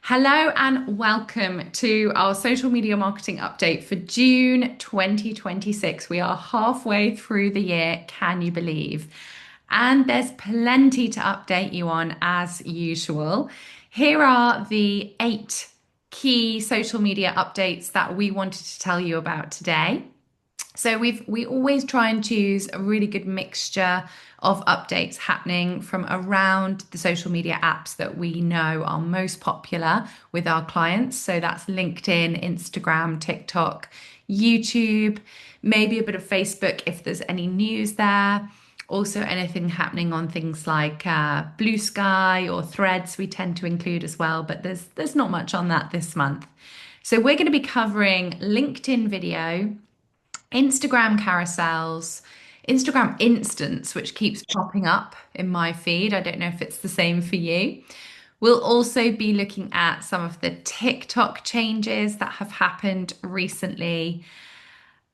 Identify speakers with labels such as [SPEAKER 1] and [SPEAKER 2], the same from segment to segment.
[SPEAKER 1] Hello and welcome to our social media marketing update for June 2026. We are halfway through the year, can you believe? And there's plenty to update you on as usual. Here are the 8 key social media updates that we wanted to tell you about today. So we always try and choose a really good mixture of updates happening from around the social media apps that we know are most popular with our clients. So that's LinkedIn, Instagram, TikTok, YouTube, maybe a bit of Facebook if there's any news there. Also, anything happening on things like Blue Sky or Threads, we tend to include as well, but there's not much on that this month. So we're going to be covering LinkedIn video, Instagram carousels, Instagram Instants, which keeps popping up in my feed. I don't know if it's the same for you. We'll also be looking at some of the TikTok changes that have happened recently,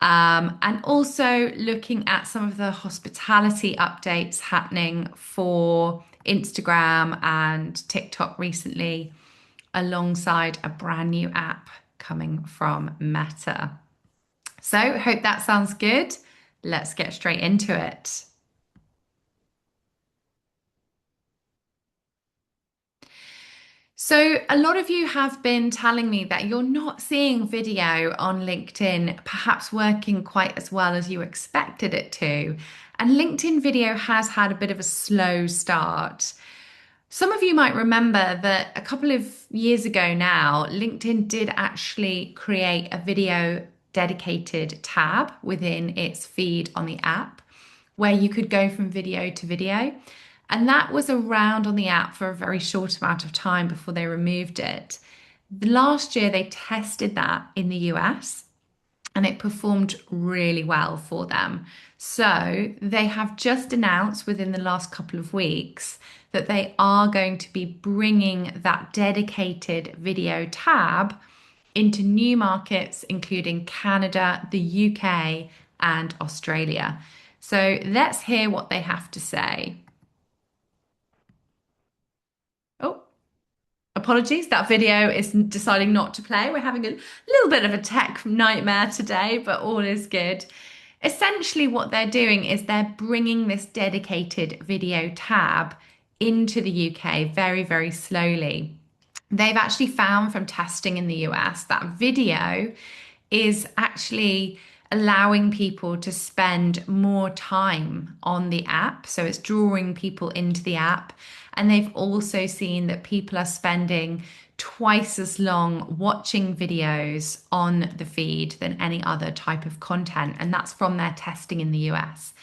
[SPEAKER 1] and also looking at some of the hospitality updates happening for Instagram and TikTok recently, alongside a brand new app coming from Meta. So, hope that sounds good. Let's get straight into it. So, a lot of you have been telling me that you're not seeing video on LinkedIn perhaps working quite as well as you expected it to. And LinkedIn video has had a bit of a slow start. Some of you might remember that a couple of years ago now, LinkedIn did actually create a video dedicated tab within its feed on the app where you could go from video to video. And that was around on the app for a very short amount of time before they removed it. Last year, they tested that in the US and it performed really well for them. So they have just announced within the last couple of weeks that they are going to be bringing that dedicated video tab into new markets, including Canada, the UK, and Australia. So let's hear what they have to say. Oh, apologies, that video is deciding not to play. We're having a little bit of a tech nightmare today, but all is good. Essentially, what they're doing is they're bringing this dedicated video tab into the UK very, very slowly. They've actually found from testing in the US that video is actually allowing people to spend more time on the app. So it's drawing people into the app. And they've also seen that people are spending twice as long watching videos on the feed than any other type of content. And that's from their testing in the US.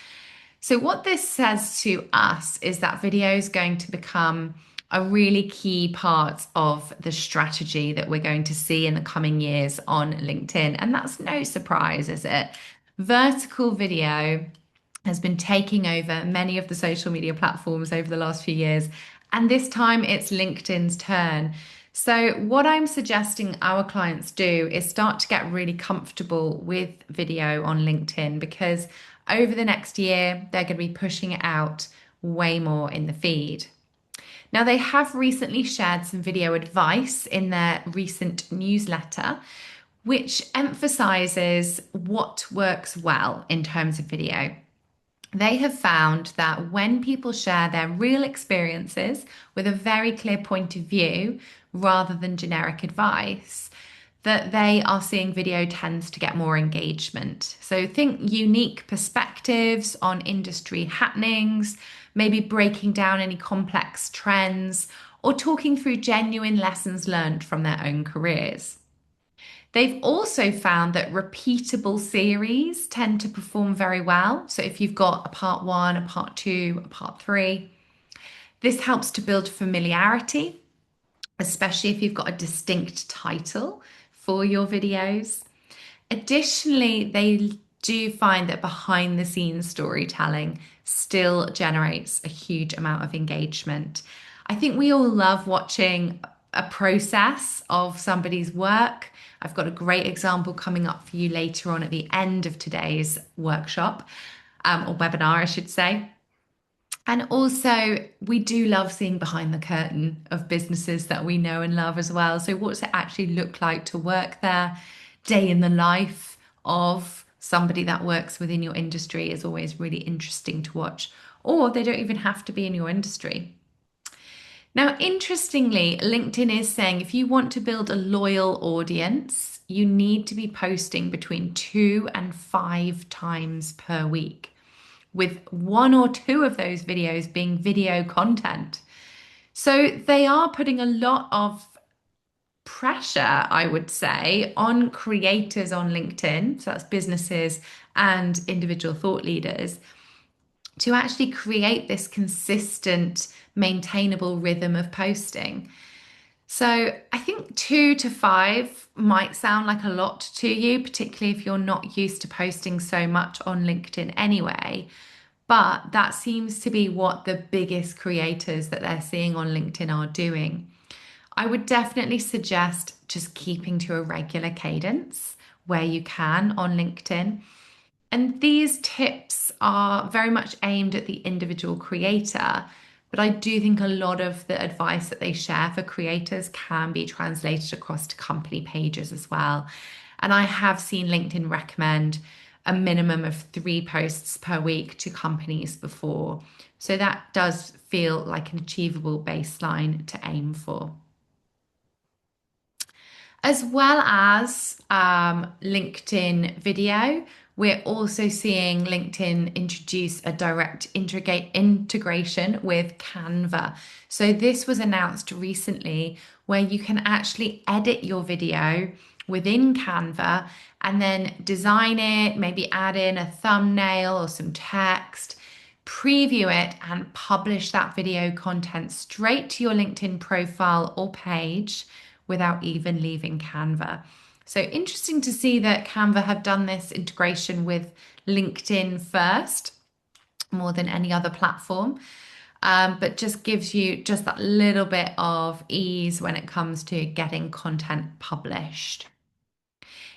[SPEAKER 1] So, what this says to us is that video is going to become a really key part of the strategy that we're going to see in the coming years on LinkedIn. And that's no surprise, is it? Vertical video has been taking over many of the social media platforms over the last few years. And this time it's LinkedIn's turn. So, what I'm suggesting our clients do is start to get really comfortable with video on LinkedIn because over the next year, they're going to be pushing it out way more in the feed. Now, they have recently shared some video advice in their recent newsletter, which emphasizes what works well in terms of video. They have found that when people share their real experiences with a very clear point of view rather than generic advice, that they are seeing video tends to get more engagement. So think unique perspectives on industry happenings, maybe breaking down any complex trends, or talking through genuine lessons learned from their own careers. They've also found that repeatable series tend to perform very well. So if you've got a part one, a part two, a part three, this helps to build familiarity, especially if you've got a distinct title for your videos. Additionally, they do find that behind the scenes storytelling still generates a huge amount of engagement. I think we all love watching a process of somebody's work. I've got a great example coming up for you later on at the end of today's workshop, or webinar, I should say. And also, we do love seeing behind the curtain of businesses that we know and love as well. So, what's it actually look like to work there? Day in the life of somebody that works within your industry is always really interesting to watch. Or they don't even have to be in your industry. Now, interestingly, LinkedIn is saying if you want to build a loyal audience, you need to be posting between 2 and 5 times per week, with one or two of those videos being video content. So they are putting a lot of pressure, I would say, on creators on LinkedIn. So that's businesses and individual thought leaders to actually create this consistent, maintainable rhythm of posting. So I think 2 to 5 might sound like a lot to you, particularly if you're not used to posting so much on LinkedIn anyway. But that seems to be what the biggest creators that they're seeing on LinkedIn are doing. I would definitely suggest just keeping to a regular cadence where you can on LinkedIn. And these tips are very much aimed at the individual creator, but I do think a lot of the advice that they share for creators can be translated across to company pages as well. And I have seen LinkedIn recommend a minimum of 3 posts per week to companies before. So that does feel like an achievable baseline to aim for. As well as LinkedIn video, we're also seeing LinkedIn introduce a direct integration with Canva. So this was announced recently where you can actually edit your video within Canva and then design it, maybe add in a thumbnail or some text, preview it and publish that video content straight to your LinkedIn profile or page without even leaving Canva. So interesting to see that Canva have done this integration with LinkedIn first, more than any other platform, but just gives you just that little bit of ease when it comes to getting content published.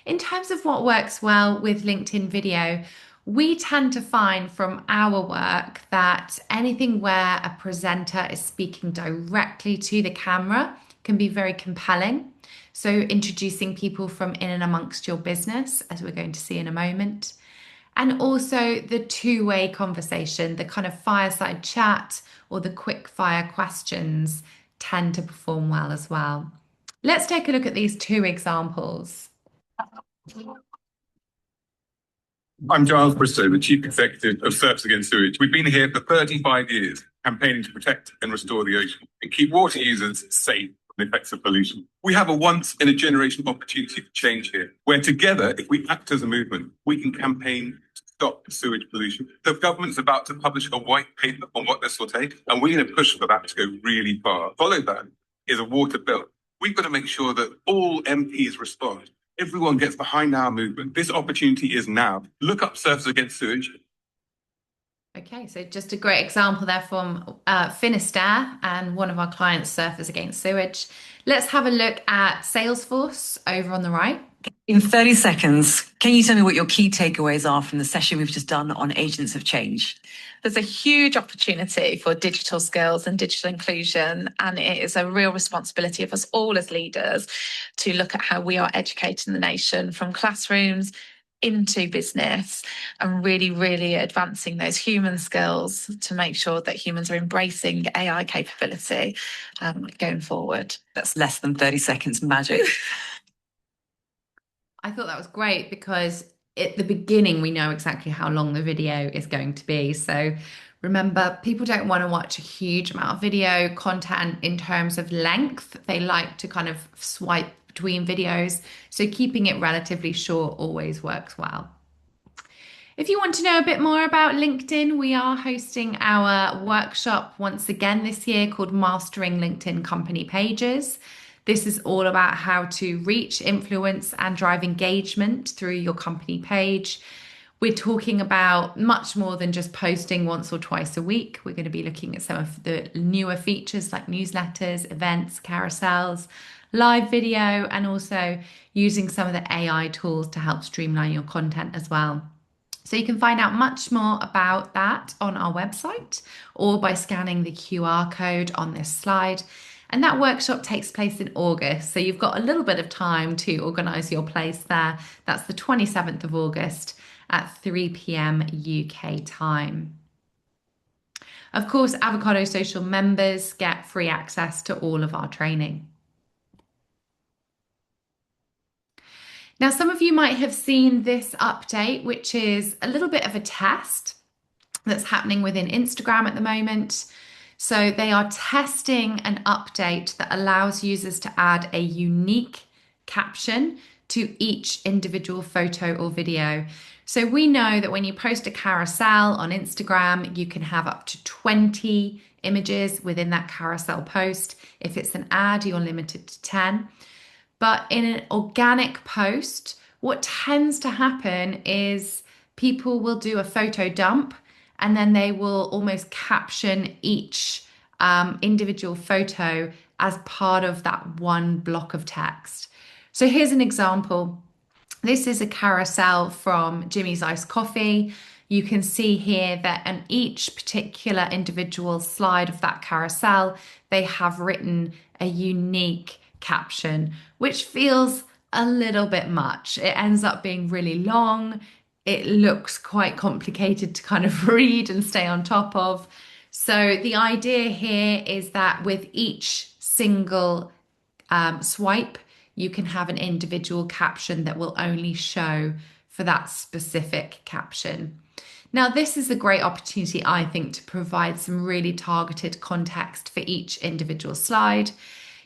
[SPEAKER 1] In terms of what works well with LinkedIn video, we tend to find from our work that anything where a presenter is speaking directly to the camera can be very compelling. So, introducing people from in and amongst your business, as we're going to see in a moment. And also the two-way conversation, the kind of fireside chat or the quick fire questions tend to perform well as well. Let's take a look at these two examples.
[SPEAKER 2] I'm Giles Bristow, the Chief Executive of Surfers Against Sewage. We've been here for 35 years, campaigning to protect and restore the ocean and keep water users safe from the effects of pollution. We have a once-in-a-generation opportunity for change here, where together, if we act as a movement, we can campaign to stop sewage pollution. The government's about to publish a white paper on what this will take, and we're going to push for that to go really far. Follow that is a water bill. We've got to make sure that all MPs respond. Everyone gets behind our movement. This opportunity is now. Look up Surfers Against Sewage.
[SPEAKER 1] Okay, so just a great example there from Finisterre and one of our clients, Surfers Against Sewage. Let's have a look at Salesforce over on the right.
[SPEAKER 3] In 30 seconds, can you tell me what your key takeaways are from the session we've just done on agents of change?
[SPEAKER 4] There's a huge opportunity for digital skills and digital inclusion, and it is a real responsibility of us all as leaders to look at how we are educating the nation from classrooms into business and really, really advancing those human skills to make sure that humans are embracing AI capability going forward.
[SPEAKER 3] That's less than 30 seconds magic.
[SPEAKER 1] I thought that was great because at the beginning, we know exactly how long the video is going to be. So remember, people don't want to watch a huge amount of video content in terms of length. They like to kind of swipe between videos. So keeping it relatively short always works well. If you want to know a bit more about LinkedIn, we are hosting our workshop once again this year called Mastering LinkedIn Company Pages. This is all about how to reach, influence, and drive engagement through your company page. We're talking about much more than just posting once or twice a week. We're going to be looking at some of the newer features like newsletters, events, carousels, live video, and also using some of the AI tools to help streamline your content as well. So you can find out much more about that on our website or by scanning the QR code on this slide. And that workshop takes place in August. So you've got a little bit of time to organise your place there. That's the 27th of August at 3 p.m. UK time. Of course, Avocado Social members get free access to all of our training. Now, some of you might have seen this update, which is a little bit of a test that's happening within Instagram at the moment. So they are testing an update that allows users to add a unique caption to each individual photo or video. So we know that when you post a carousel on Instagram, you can have up to 20 images within that carousel post. If it's an ad, you're limited to 10. But in an organic post, what tends to happen is people will do a photo dump and then they will almost caption each individual photo as part of that one block of text. So here's an example. This is a carousel from Jimmy's Iced Coffee. You can see here that on each particular individual slide of that carousel, they have written a unique caption, which feels a little bit much. It ends up being really long. It looks quite complicated to kind of read and stay on top of. So the idea here is that with each single swipe, you can have an individual caption that will only show for that specific caption. Now, this is a great opportunity, I think, to provide some really targeted context for each individual slide.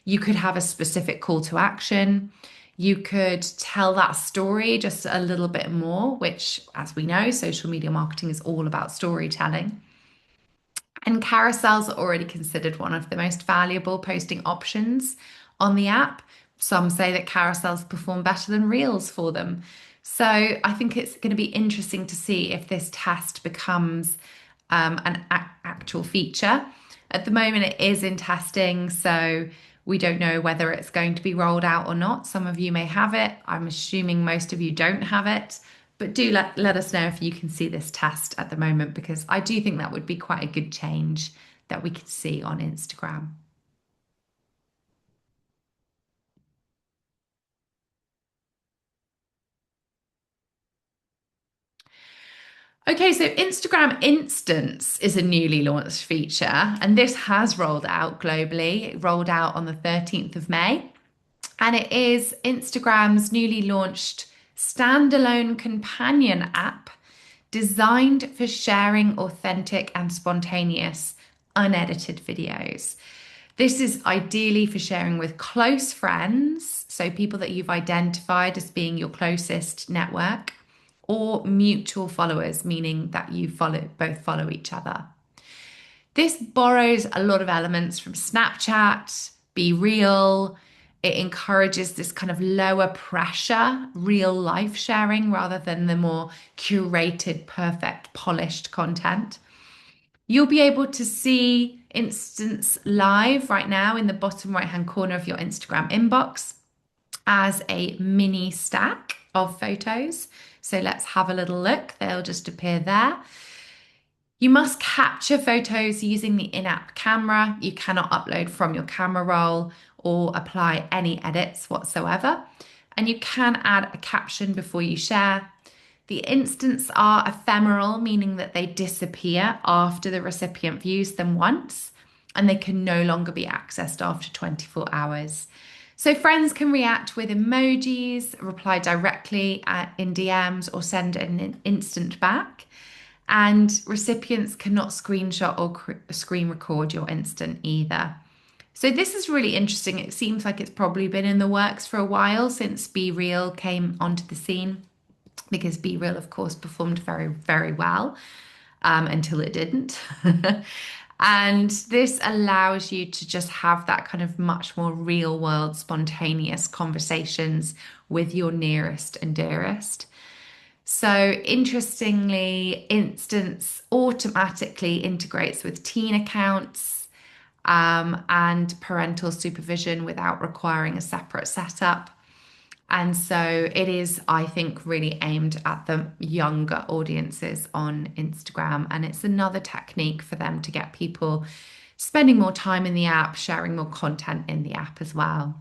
[SPEAKER 1] You could have a specific call to action. You could tell that story just a little bit more, which, as we know, social media marketing is all about storytelling. And carousels are already considered one of the most valuable posting options on the app. Some say that carousels perform better than reels for them. So I think it's going to be interesting to see if this test becomes an actual feature. At the moment, it is in testing, so we don't know whether it's going to be rolled out or not. Some of you may have it. I'm assuming most of you don't have it. But do let us know if you can see this test at the moment, because I do think that would be quite a good change that we could see on Instagram. Okay, so Instagram Instants is a newly launched feature, and this has rolled out globally. It rolled out on the 13th of May, and it is Instagram's newly launched standalone companion app designed for sharing authentic and spontaneous, unedited videos. This is ideally for sharing with close friends, so people that you've identified as being your closest network, or mutual followers, meaning that you both follow each other. This borrows a lot of elements from Snapchat, Be Real. It encourages this kind of lower pressure, real life sharing rather than the more curated, perfect, polished content. You'll be able to see Instants live right now in the bottom right hand corner of your Instagram inbox as a mini stack of photos. So let's have a little look. They'll just appear there. You must capture photos using the in-app camera. You cannot upload from your camera roll or apply any edits whatsoever. And you can add a caption before you share. The instants are ephemeral, meaning that they disappear after the recipient views them once, and they can no longer be accessed after 24 hours. So friends can react with emojis, reply directly in DMs, or send an instant back. And recipients cannot screenshot or screen record your instant either. So this is really interesting. It seems like it's probably been in the works for a while since Be Real came onto the scene, because Be Real, of course, performed very, very well until it didn't. And this allows you to just have that kind of much more real world, spontaneous conversations with your nearest and dearest. So interestingly, Instance automatically integrates with teen accounts and parental supervision without requiring a separate setup. And so it is, I think, really aimed at the younger audiences on Instagram. And it's another technique for them to get people spending more time in the app, sharing more content in the app as well.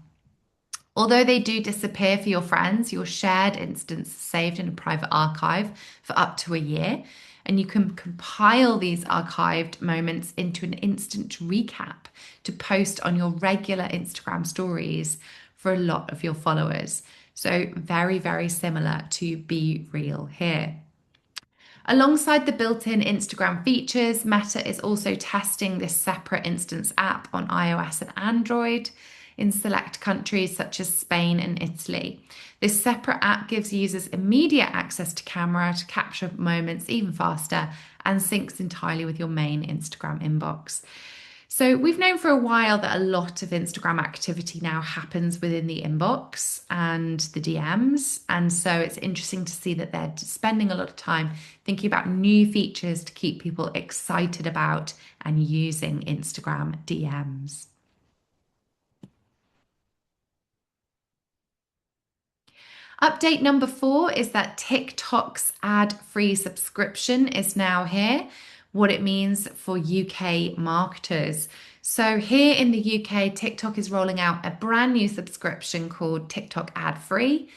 [SPEAKER 1] Although they do disappear for your friends, your shared instance is saved in a private archive for up to a year. And you can compile these archived moments into an instant recap to post on your regular Instagram stories for a lot of your followers. So, very, very similar to Be Real here. Alongside the built-in Instagram features, Meta is also testing this separate instance app on iOS and Android in select countries such as Spain and Italy. This separate app gives users immediate access to camera to capture moments even faster and syncs entirely with your main Instagram inbox. So we've known for a while that a lot of Instagram activity now happens within the inbox and the DMs. And so it's interesting to see that they're spending a lot of time thinking about new features to keep people excited about and using Instagram DMs. Update number 4 is that TikTok's ad-free subscription is now here, what it means for UK marketers. So here in the UK, TikTok is rolling out a brand new subscription called TikTok ad-free.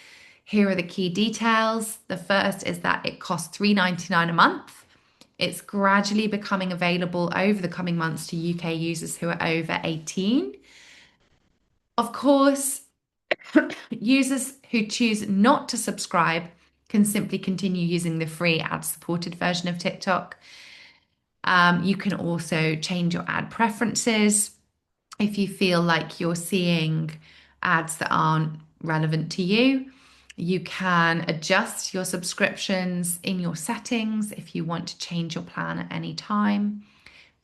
[SPEAKER 1] Here are the key details. The first is that it costs $3.99 a month. It's gradually becoming available over the coming months to UK users who are over 18. Of course, users who choose not to subscribe can simply continue using the free ad-supported version of TikTok. You can also change your ad preferences if you feel like you're seeing ads that aren't relevant to you. You can adjust your subscriptions in your settings if you want to change your plan at any time.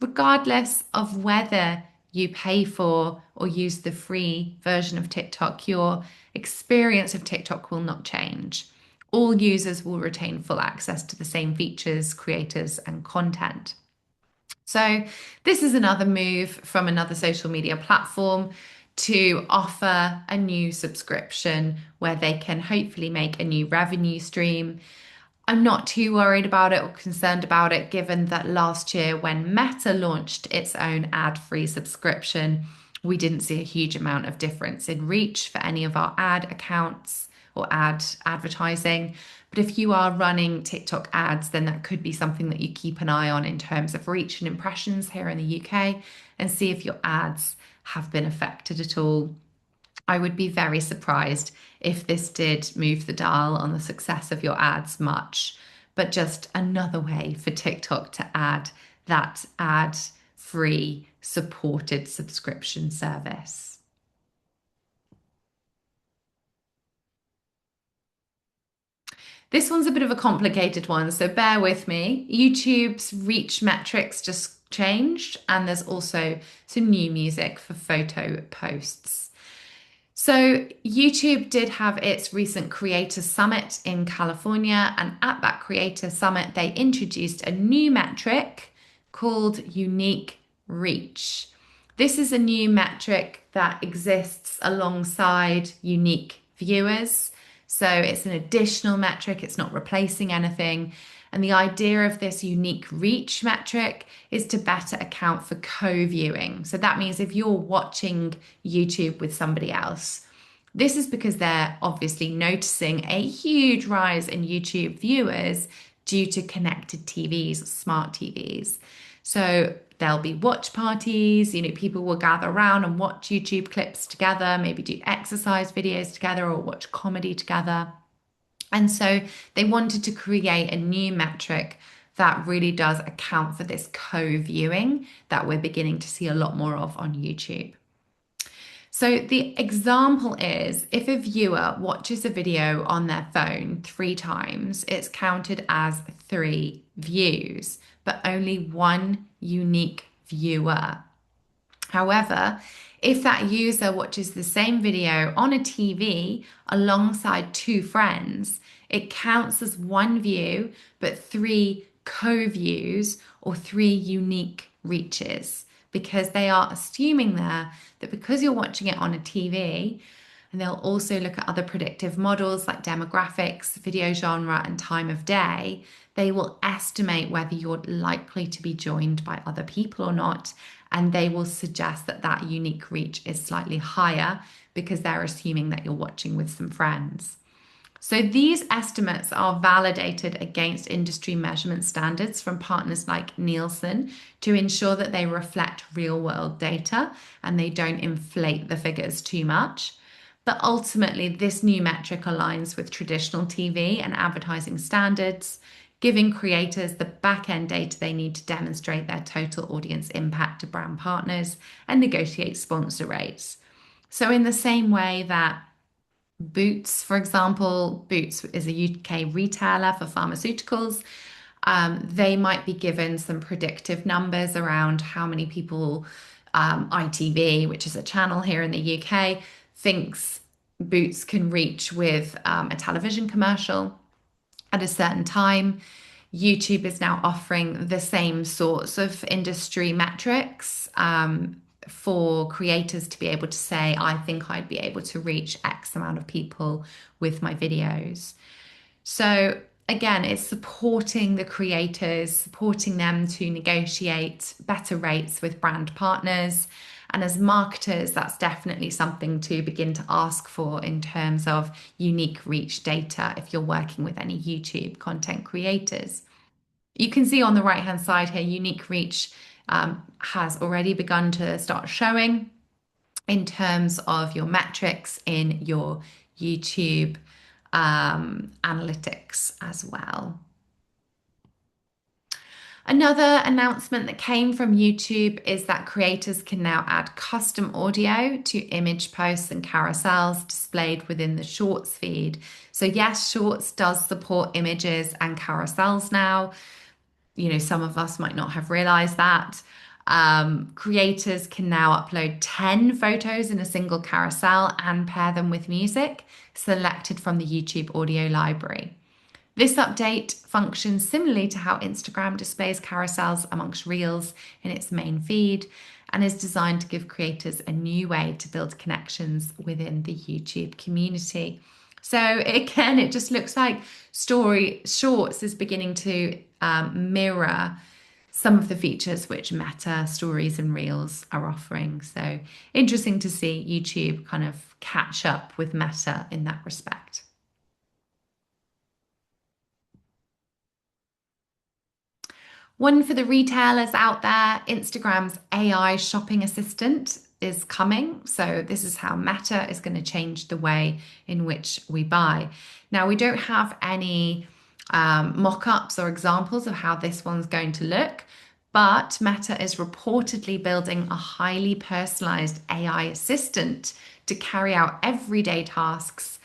[SPEAKER 1] Regardless of whether you pay for or use the free version of TikTok, your experience of TikTok will not change. All users will retain full access to the same features, creators, and content. So, this is another move from another social media platform to offer a new subscription where they can hopefully make a new revenue stream. I'm not too worried about it or concerned about it, given that last year when Meta launched its own ad-free subscription, we didn't see a huge amount of difference in reach for any of our ad accounts or advertising. But if you are running TikTok ads, then that could be something that you keep an eye on in terms of reach and impressions here in the UK and see if your ads have been affected at all. I would be very surprised if this did move the dial on the success of your ads much, but just another way for TikTok to add that ad-free supported subscription service. This one's a bit of a complicated one, so bear with me. YouTube's reach metrics just changed, and there's also some new music for photo posts. So, YouTube did have its recent Creator Summit in California, and at that Creator Summit, they introduced a new metric called unique reach. This is a new metric that exists alongside unique viewers. So, it's an additional metric, it's not replacing anything. And the idea of this unique reach metric is to better account for co-viewing. So that means if you're watching YouTube with somebody else, this is because they're obviously noticing a huge rise in YouTube viewers due to connected TVs, smart TVs. So there'll be watch parties, people will gather around and watch YouTube clips together, maybe do exercise videos together or watch comedy together. And so they wanted to create a new metric that really does account for this co-viewing that we're beginning to see a lot more of on YouTube. So the example is if a viewer watches a video on their phone 3 times, it's counted as 3 views, but only 1 unique viewer. However, if that user watches the same video on a TV alongside 2 friends, it counts as 1 view, but 3 co-views or 3 unique reaches, because they are assuming there that because you're watching it on a TV, And they'll also look at other predictive models like demographics, video genre, and time of day. They will estimate whether you're likely to be joined by other people or not. And they will suggest that that unique reach is slightly higher because they're assuming that you're watching with some friends. So these estimates are validated against industry measurement standards from partners like Nielsen to ensure that they reflect real world data and they don't inflate the figures too much. But ultimately, this new metric aligns with traditional TV and advertising standards, giving creators the back end data they need to demonstrate their total audience impact to brand partners and negotiate sponsor rates. So, in the same way that Boots, for example, Boots is a UK retailer for pharmaceuticals. They might be given some predictive numbers around how many people ITV, which is a channel here in the UK, thinks Boots can reach with a television commercial at a certain time. YouTube is now offering the same sorts of industry metrics for creators to be able to say, I think I'd be able to reach X amount of people with my videos. So again, it's supporting the creators, supporting them to negotiate better rates with brand partners. And as marketers, that's definitely something to begin to ask for in terms of unique reach data if you're working with any YouTube content creators. You can see on the right hand side here, unique reach has already begun to start showing in terms of your metrics in your YouTube analytics as well. Another announcement that came from YouTube is that creators can now add custom audio to image posts and carousels displayed within the Shorts feed. So yes, Shorts does support images and carousels now. You know, some of us might not have realized that. Creators can now upload 10 photos in a single carousel and pair them with music selected from the YouTube audio library. This update functions similarly to how Instagram displays carousels amongst Reels in its main feed and is designed to give creators a new way to build connections within the YouTube community. So again, it just looks like Shorts is beginning to mirror some of the features which Meta, Stories, and Reels are offering. So interesting to see YouTube kind of catch up with Meta in that respect. One for the retailers out there, Instagram's AI shopping assistant is coming. So this is how Meta is going to change the way in which we buy. Now, we don't have any mock-ups or examples of how this one's going to look, but Meta is reportedly building a highly personalized AI assistant to carry out everyday tasks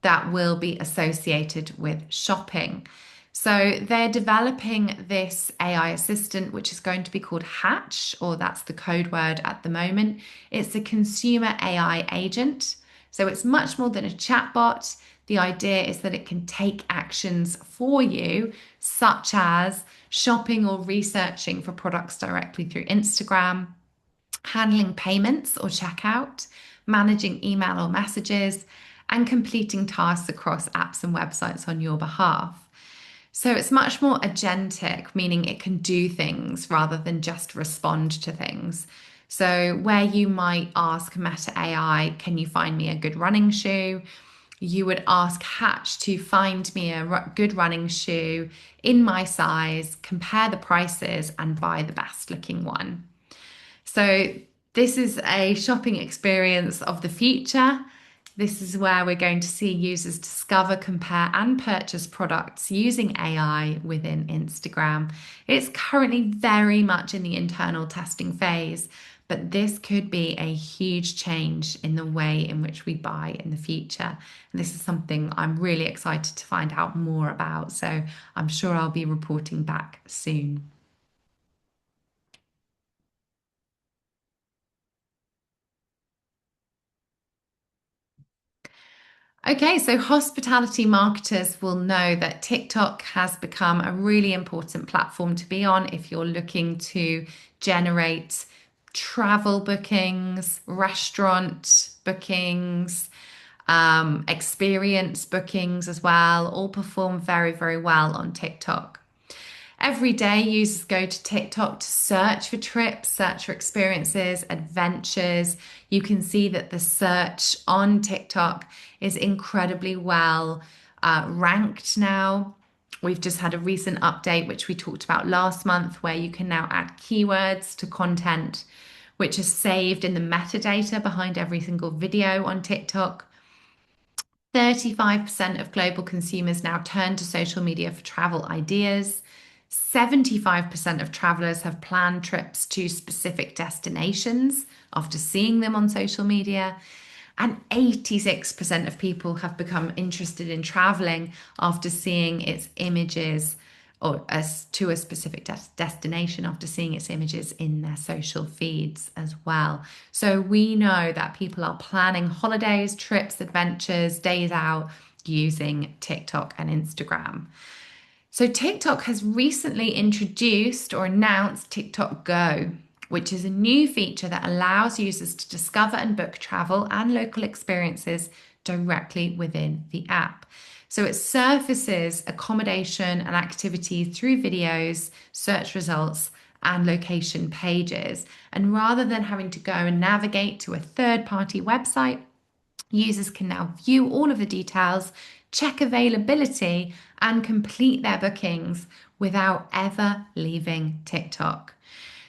[SPEAKER 1] that will be associated with shopping. So they're developing this AI assistant, which is going to be called Hatch, or that's the code word at the moment. It's a consumer AI agent. So it's much more than a chatbot. The idea is that it can take actions for you, such as shopping or researching for products directly through Instagram, handling payments or checkout, managing email or messages, and completing tasks across apps and websites on your behalf. So it's much more agentic, meaning it can do things rather than just respond to things. So where you might ask Meta AI, can you find me a good running shoe? You would ask Hatch to find me a good running shoe in my size, compare the prices, and buy the best looking one. So this is a shopping experience of the future. This is where we're going to see users discover, compare, and purchase products using AI within Instagram. It's currently very much in the internal testing phase, but this could be a huge change in the way in which we buy in the future. And this is something I'm really excited to find out more about. So I'm sure I'll be reporting back soon. Okay, so hospitality marketers will know that TikTok has become a really important platform to be on if you're looking to generate travel bookings, restaurant bookings, experience bookings as well, all perform very, very well on TikTok. Every day, users go to TikTok to search for trips, search for experiences, adventures. You can see that the search on TikTok is incredibly well ranked now. We've just had a recent update, which we talked about last month, where you can now add keywords to content, which is saved in the metadata behind every single video on TikTok. 35% of global consumers now turn to social media for travel ideas. 75% of travelers have planned trips to specific destinations after seeing them on social media. And 86% of people have become interested in traveling after seeing its images or as to a specific destination after seeing its images in their social feeds as well. So we know that people are planning holidays, trips, adventures, days out using TikTok and Instagram. So TikTok has recently introduced or announced TikTok Go, which is a new feature that allows users to discover and book travel and local experiences directly within the app. So it surfaces accommodation and activities through videos, search results, and location pages. And rather than having to go and navigate to a third-party website, users can now view all of the details, check availability, and complete their bookings without ever leaving TikTok.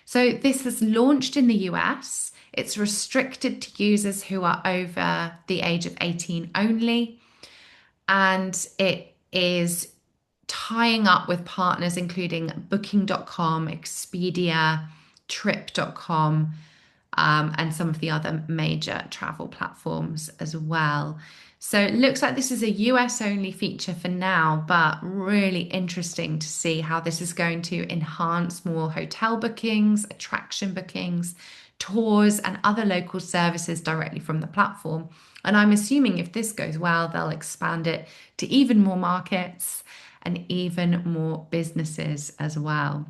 [SPEAKER 1] So this has launched in the US. It's restricted to users who are over the age of 18 only. And it is tying up with partners including booking.com, Expedia, trip.com, and some of the other major travel platforms as well. So it looks like this is a US only feature for now, but really interesting to see how this is going to enhance more hotel bookings, attraction bookings, tours, and other local services directly from the platform. And I'm assuming if this goes well, they'll expand it to even more markets and even more businesses as well.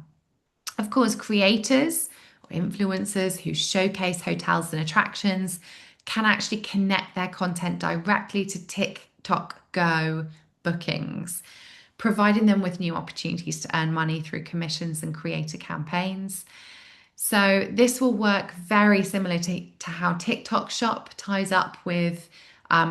[SPEAKER 1] Of course, creators or influencers who showcase hotels and attractions can actually connect their content directly to TikTok Go bookings, providing them with new opportunities to earn money through commissions and creator campaigns. So this will work very similar to how TikTok Shop ties up with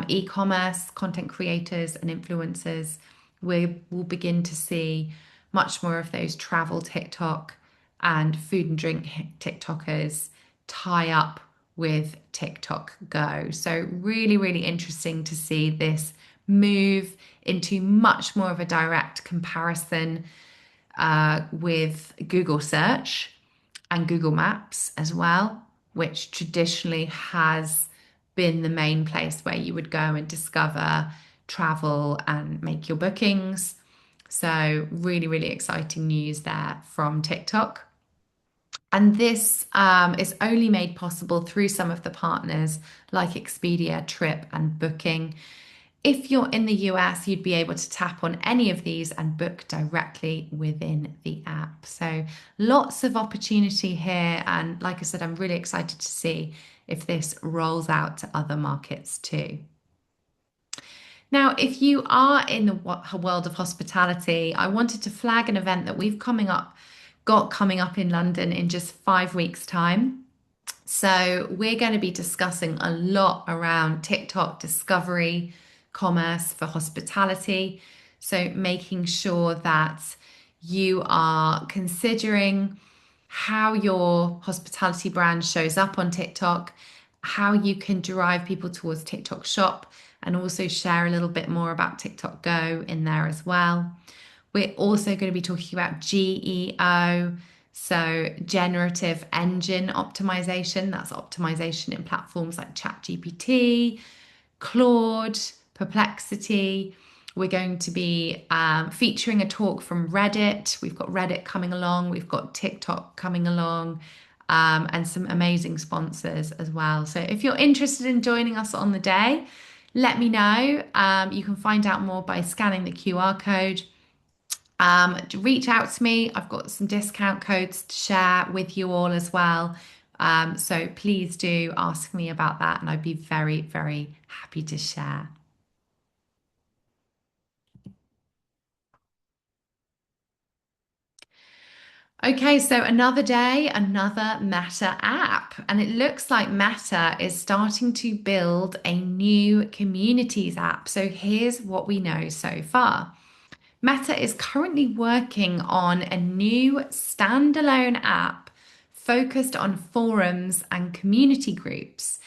[SPEAKER 1] e-commerce, content creators and influencers. We will begin to see much more of those travel TikTok and food and drink TikTokers tie up with TikTok Go. So really, really interesting to see this move into much more of a direct comparison with Google search and Google Maps as well, which traditionally has been the main place where you would go and discover travel and make your bookings. So really, really exciting news there from TikTok. And this is only made possible through some of the partners like Expedia, Trip, and Booking. If you're in the US, you'd be able to tap on any of these and book directly within the app. So lots of opportunity here. And like I said, I'm really excited to see if this rolls out to other markets too. Now, if you are in the world of hospitality, I wanted to flag an event that we've got coming up in London in just 5 weeks' time. So we're going to be discussing a lot around TikTok discovery, commerce for hospitality. So making sure that you are considering how your hospitality brand shows up on TikTok, how you can drive people towards TikTok Shop, and also share a little bit more about TikTok Go in there as well. We're also going to be talking about GEO, so generative engine optimization. That's optimization in platforms like ChatGPT, Claude, Perplexity. We're going to be featuring a talk from Reddit. We've got Reddit coming along. We've got TikTok coming along. And some amazing sponsors as well. So if you're interested in joining us on the day, let me know. You can find out more by scanning the QR code. Reach out to me. I've got some discount codes to share with you all as well. So please do ask me about that, and I'd be very, very happy to share. Okay, so another day, another Meta app, and it looks like Meta is starting to build a new communities app. So here's what we know so far. Meta is currently working on a new standalone app focused on forums and community groups.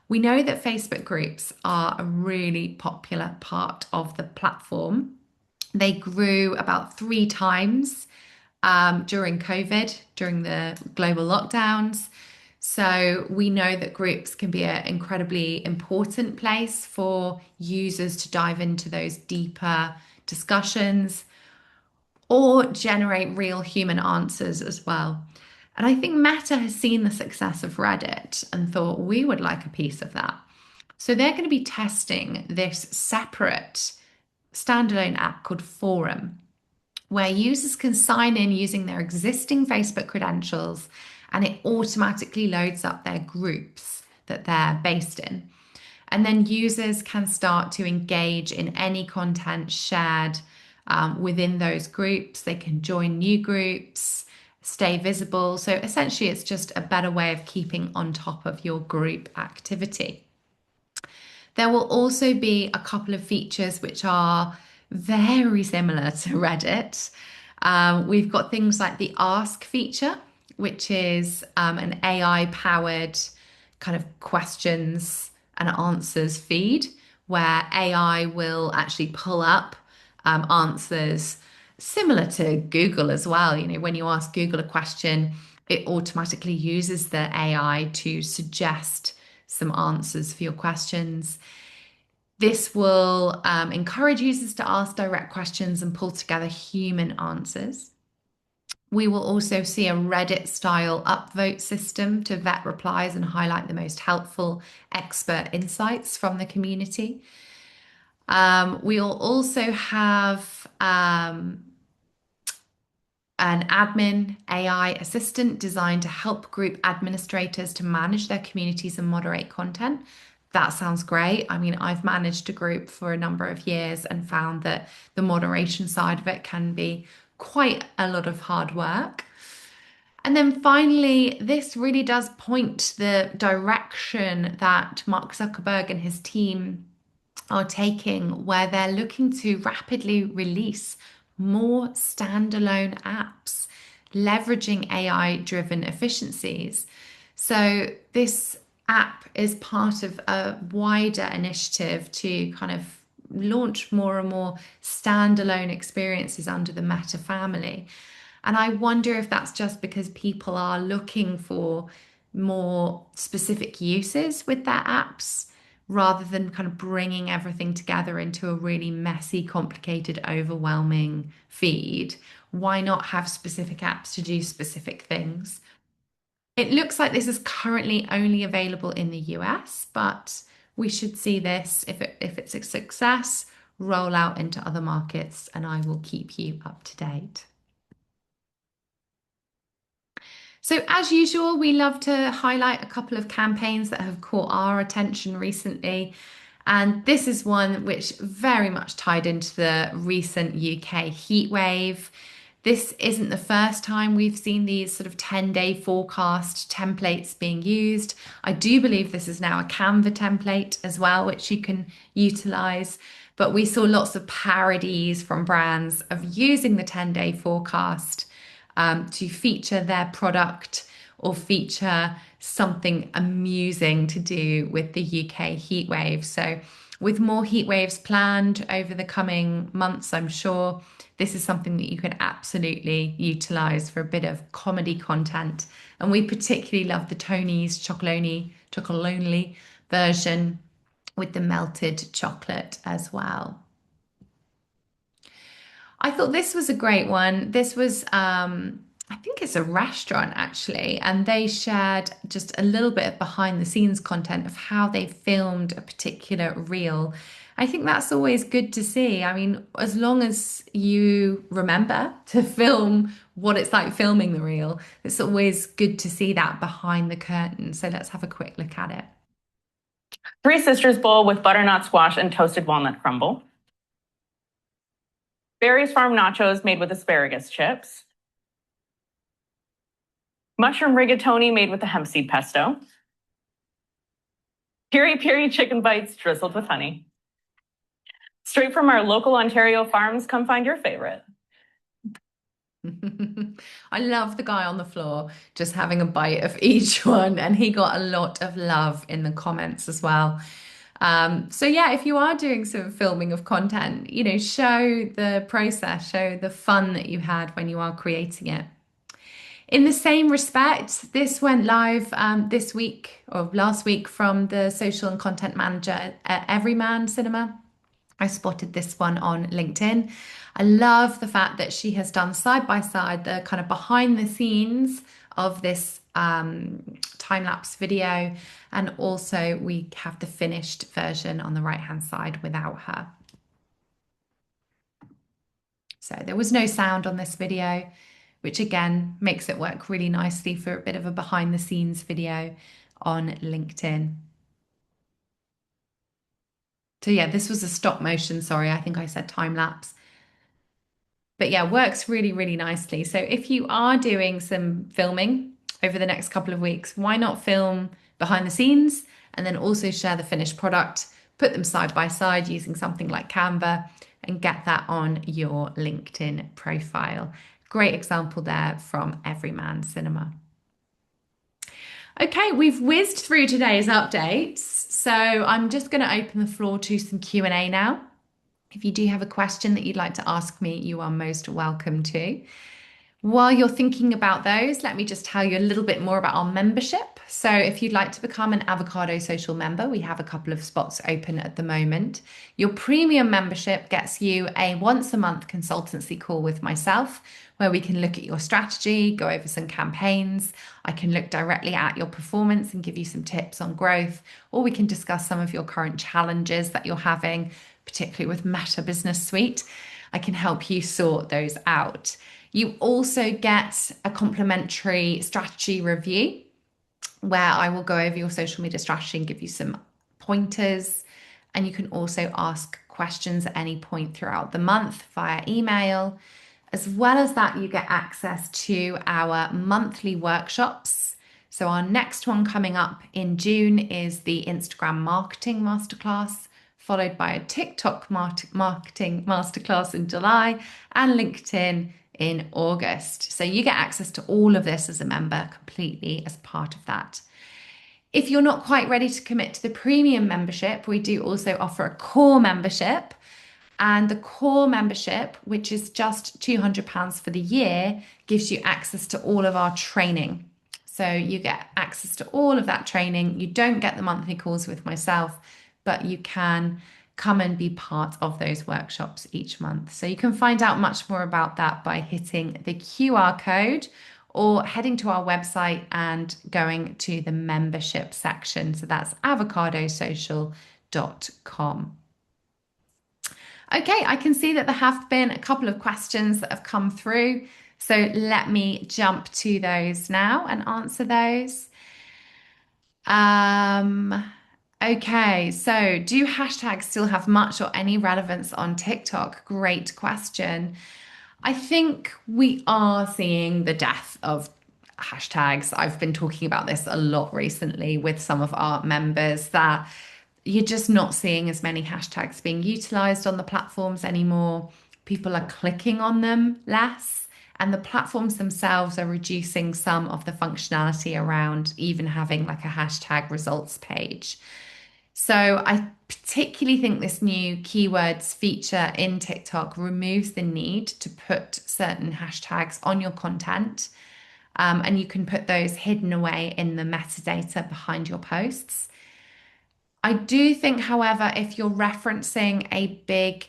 [SPEAKER 1] We know that Facebook groups are a really popular part of the platform. They grew about 3 times during COVID, during the global lockdowns. So we know that groups can be an incredibly important place for users to dive into those deeper discussions or generate real human answers as well. And I think Meta has seen the success of Reddit and thought we would like a piece of that. So they're going to be testing this separate standalone app called Forum, where users can sign in using their existing Facebook credentials and it automatically loads up their groups that they're based in. And then users can start to engage in any content shared within those groups. They can join new groups, stay visible. So essentially, it's just a better way of keeping on top of your group activity. There will also be a couple of features which are very similar to Reddit. We've got things like the Ask feature, which is an AI powered kind of questions and answers feed where AI will actually pull up answers similar to Google as well. You know, when you ask Google a question, it automatically uses the AI to suggest some answers for your questions. This will encourage users to ask direct questions and pull together human answers. We will also see a Reddit style upvote system to vet replies and highlight the most helpful expert insights from the community. We'll also have an admin AI assistant designed to help group administrators to manage their communities and moderate content. That sounds great. I mean, I've managed a group for a number of years and found that the moderation side of it can be quite a lot of hard work. And then finally, this really does point the direction that Mark Zuckerberg and his team are taking, where they're looking to rapidly release more standalone apps, leveraging AI-driven efficiencies. So this app is part of a wider initiative to kind of launch more and more standalone experiences under the Meta family. And I wonder if that's just because people are looking for more specific uses with their apps rather than kind of bringing everything together into a really messy, complicated, overwhelming feed. Why not have specific apps to do specific things? It looks like this is currently only available in the US, but we should see this, if it's a success, roll out into other markets, and I will keep you up to date. So as usual, we love to highlight a couple of campaigns that have caught our attention recently. And this is one which very much tied into the recent UK heat wave. This isn't the first time we've seen these sort of 10-day forecast templates being used. I do believe this is now a Canva template as well, which you can utilize. But we saw lots of parodies from brands of using the 10-day forecast to feature their product or feature something amusing to do with the UK heat wave. So with more heat waves planned over the coming months, I'm sure this is something that you can absolutely utilize for a bit of comedy content. And we particularly love the Tony's chocolonely version with the melted chocolate as well. I thought this was a great one. This was, I think it's a restaurant actually, and they shared just a little bit of behind the scenes content of how they filmed a particular reel. I think that's always good to see. I mean, as long as you remember to film what it's like filming the reel, it's always good to see that behind the curtain. So let's have a quick look at it.
[SPEAKER 5] Three Sisters bowl with butternut squash and toasted walnut crumble. Barry's Farm nachos made with asparagus chips. Mushroom rigatoni made with the hemp seed pesto. Piri Piri chicken bites drizzled with honey. Straight from our local Ontario farms, come find your favorite.
[SPEAKER 1] I love the guy on the floor just having a bite of each one, and he got a lot of love in the comments as well. So yeah, if you are doing some filming of content, show the process, show the fun that you had when you are creating it. In the same respect, this went live this week or last week from the social and content manager at Everyman Cinema. I spotted this one on LinkedIn. I love the fact that she has done side by side the kind of behind the scenes of this time-lapse video, and also we have the finished version on the right-hand side without her. So there was no sound on this video, which again makes it work really nicely for a bit of a behind the scenes video on LinkedIn. So yeah, this was a stop motion. Sorry, I think I said time lapse. But yeah, works really, really nicely. So if you are doing some filming over the next couple of weeks, why not film behind the scenes and then also share the finished product, put them side by side using something like Canva and get that on your LinkedIn profile. Great example there from Everyman Cinema. Okay, we've whizzed through today's updates. So I'm just going to open the floor to some Q&A now. If you do have a question that you'd like to ask me, you are most welcome to. While you're thinking about those, let me just tell you a little bit more about our membership. So if you'd like to become an Avocado Social member, we have a couple of spots open at the moment. Your premium membership gets you a once a month consultancy call with myself, where we can look at your strategy, go over some campaigns. I can look directly at your performance and give you some tips on growth, or we can discuss some of your current challenges that you're having, particularly with Meta Business Suite. I can help you sort those out. You also get a complimentary strategy review where I will go over your social media strategy and give you some pointers. And you can also ask questions at any point throughout the month via email. As well as that, you get access to our monthly workshops. So our next one coming up in June is the Instagram Marketing Masterclass, followed by a TikTok Marketing Masterclass in July, and LinkedIn in August. So you get access to all of this as a member completely as part of that. If you're not quite ready to commit to the premium membership, we do also offer a core membership. And the core membership, which is just £200 for the year, gives you access to all of our training. So you get access to all of that training. You don't get the monthly calls with myself, but you can come and be part of those workshops each month. So you can find out much more about that by hitting the QR code or heading to our website and going to the membership section. So that's avocadosocial.com. Okay, I can see that there have been a couple of questions that have come through. So let me jump to those now and answer those. Okay, so do hashtags still have much or any relevance on TikTok? Great question. I think we are seeing the death of hashtags. I've been talking about this a lot recently with some of our members, that you're just not seeing as many hashtags being utilized on the platforms anymore. People are clicking on them less, and the platforms themselves are reducing some of the functionality around even having like a hashtag results page. So I particularly think this new keywords feature in TikTok removes the need to put certain hashtags on your content. And you can put those hidden away in the metadata behind your posts. I do think, however, if you're referencing a big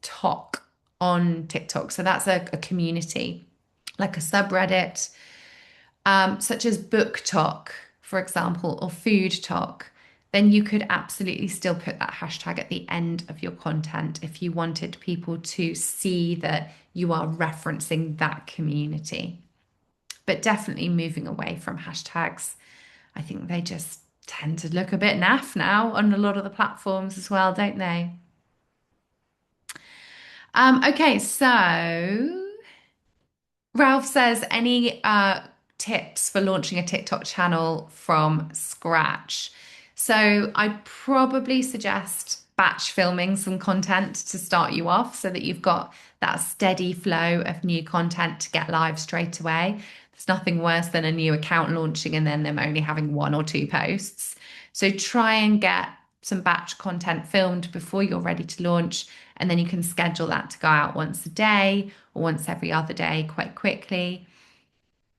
[SPEAKER 1] talk on TikTok, so that's a community, like a subreddit, such as book talk, for example, or food talk, then you could absolutely still put that hashtag at the end of your content if you wanted people to see that you are referencing that community. But definitely moving away from hashtags. I think they just tend to look a bit naff now on a lot of the platforms as well, don't they? Okay, so Ralph says, any tips for launching a TikTok channel from scratch? So I'd probably suggest batch filming some content to start you off so that you've got that steady flow of new content to get live straight away. There's nothing worse than a new account launching and then them only having 1 or 2 posts. So try and get some batch content filmed before you're ready to launch, and then you can schedule that to go out once a day or once every other day quite quickly.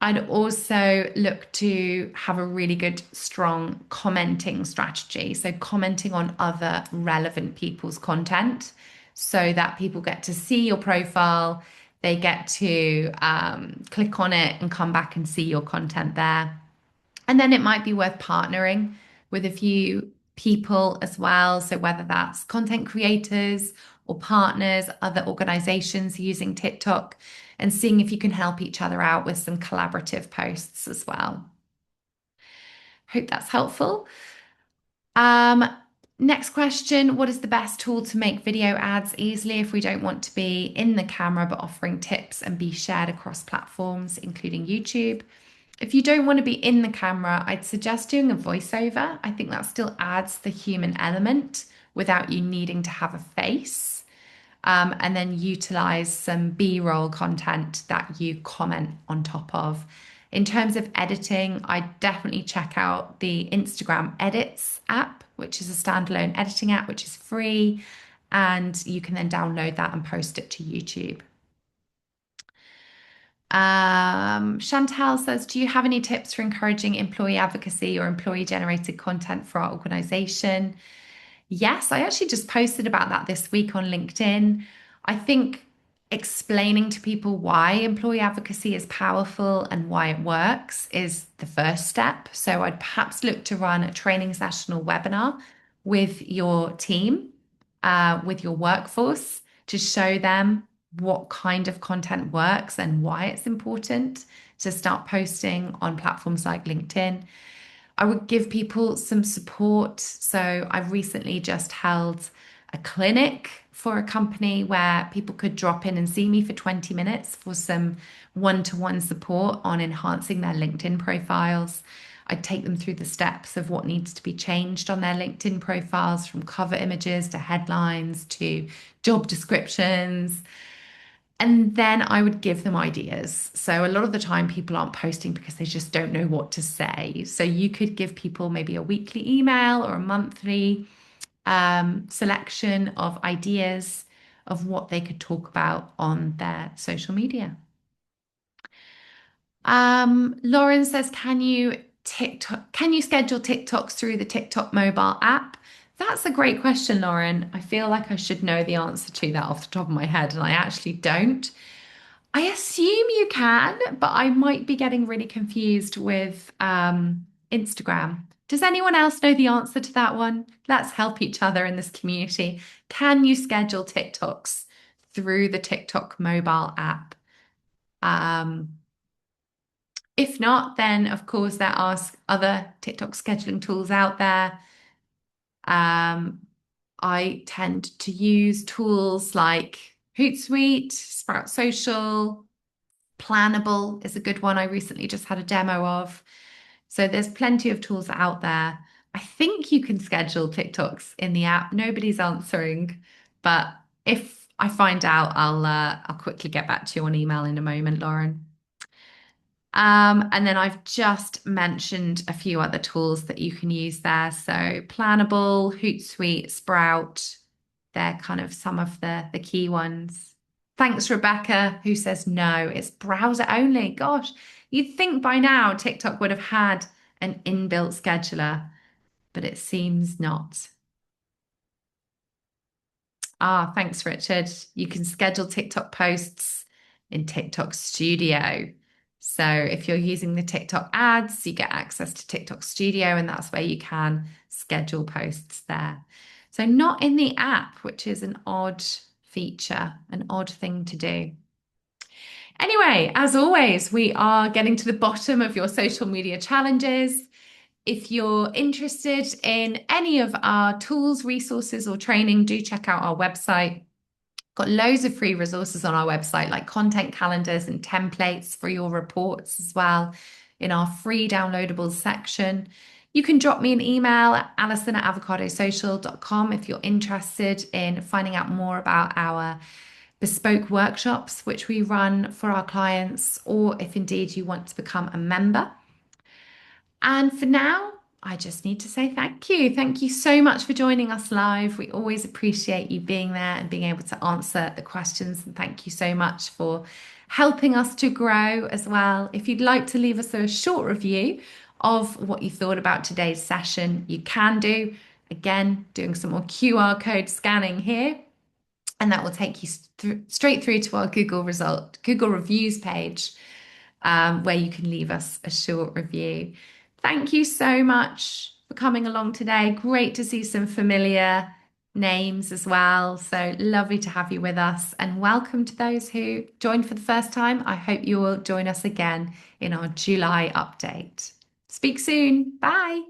[SPEAKER 1] I'd also look to have a really good, strong commenting strategy. So, commenting on other relevant people's content so that people get to see your profile, they get to click on it and come back and see your content there. And then it might be worth partnering with a few people as well. So, whether that's content creators or partners, other organizations using TikTok, and seeing if you can help each other out with some collaborative posts as well. Hope that's helpful. Um, Next question, what is the best tool to make video ads easily if we don't want to be in the camera but offering tips and be shared across platforms, including YouTube? If you don't want to be in the camera, I'd suggest doing a voiceover. I think that still adds the human element without you needing to have a face. And then utilize some B-roll content that you comment on top of. In terms of editing, I definitely check out the Instagram Edits app, which is a standalone editing app, which is free. And you can then download that and post it to YouTube. Chantal says, do you have any tips for encouraging employee advocacy or employee generated content for our organization? Yes, I actually just posted about that this week on LinkedIn. I think explaining to people why employee advocacy is powerful and why it works is the first step. So I'd perhaps look to run a training session or webinar with your team, with your workforce, to show them what kind of content works and why it's important to start posting on platforms like LinkedIn. I would give people some support. So I've recently just held a clinic for a company where people could drop in and see me for 20 minutes for some one-to-one support on enhancing their LinkedIn profiles. I'd take them through the steps of what needs to be changed on their LinkedIn profiles, from cover images to headlines to job descriptions. And then I would give them ideas. So a lot of the time people aren't posting because they just don't know what to say. So you could give people maybe a weekly email or a monthly selection of ideas of what they could talk about on their social media. Lauren says, can you schedule TikToks through the TikTok mobile app? That's a great question, Lauren. I feel like I should know the answer to that off the top of my head, and I actually don't. I assume you can, but I might be getting really confused with Instagram. Does anyone else know the answer to that one? Let's help each other in this community. Can you schedule TikToks through the TikTok mobile app? If not, then of course there are other TikTok scheduling tools out there. I tend to use tools like Hootsuite, Sprout Social. Plannable is a good one I recently just had a demo of. So there's plenty of tools out there. I think you can schedule TikToks in the app. Nobody's answering, but if I find out, I'll quickly get back to you on email in a moment, Lauren. And then I've just mentioned a few other tools that you can use there. So Plannable, Hootsuite, Sprout, they're kind of some of the key ones. Thanks, Rebecca, who says no, it's browser only. Gosh, you'd think by now TikTok would have had an inbuilt scheduler, but it seems not. Ah, thanks, Richard. You can schedule TikTok posts in TikTok Studio. So if you're using the TikTok ads, you get access to TikTok Studio, and that's where you can schedule posts there. So not in the app, which is an odd feature, an odd thing to do. Anyway, as always, we are getting to the bottom of your social media challenges. If you're interested in any of our tools, resources, or training, do check out our website. Got loads of free resources on our website, like content calendars and templates for your reports as well in our free downloadables section. You can drop me an email at alison@avocadosocial.com if you're interested in finding out more about our bespoke workshops, which we run for our clients, or if indeed you want to become a member. And for now, I just need to say thank you. Thank you so much for joining us live. We always appreciate you being there and being able to answer the questions. And thank you so much for helping us to grow as well. If you'd like to leave us a short review of what you thought about today's session, you can do. Again, doing some more QR code scanning here. And that will take you straight through to our Google reviews page, where you can leave us a short review. Thank you so much for coming along today. Great to see some familiar names as well. So lovely to have you with us, and welcome to those who joined for the first time. I hope you will join us again in our July update. Speak soon. Bye.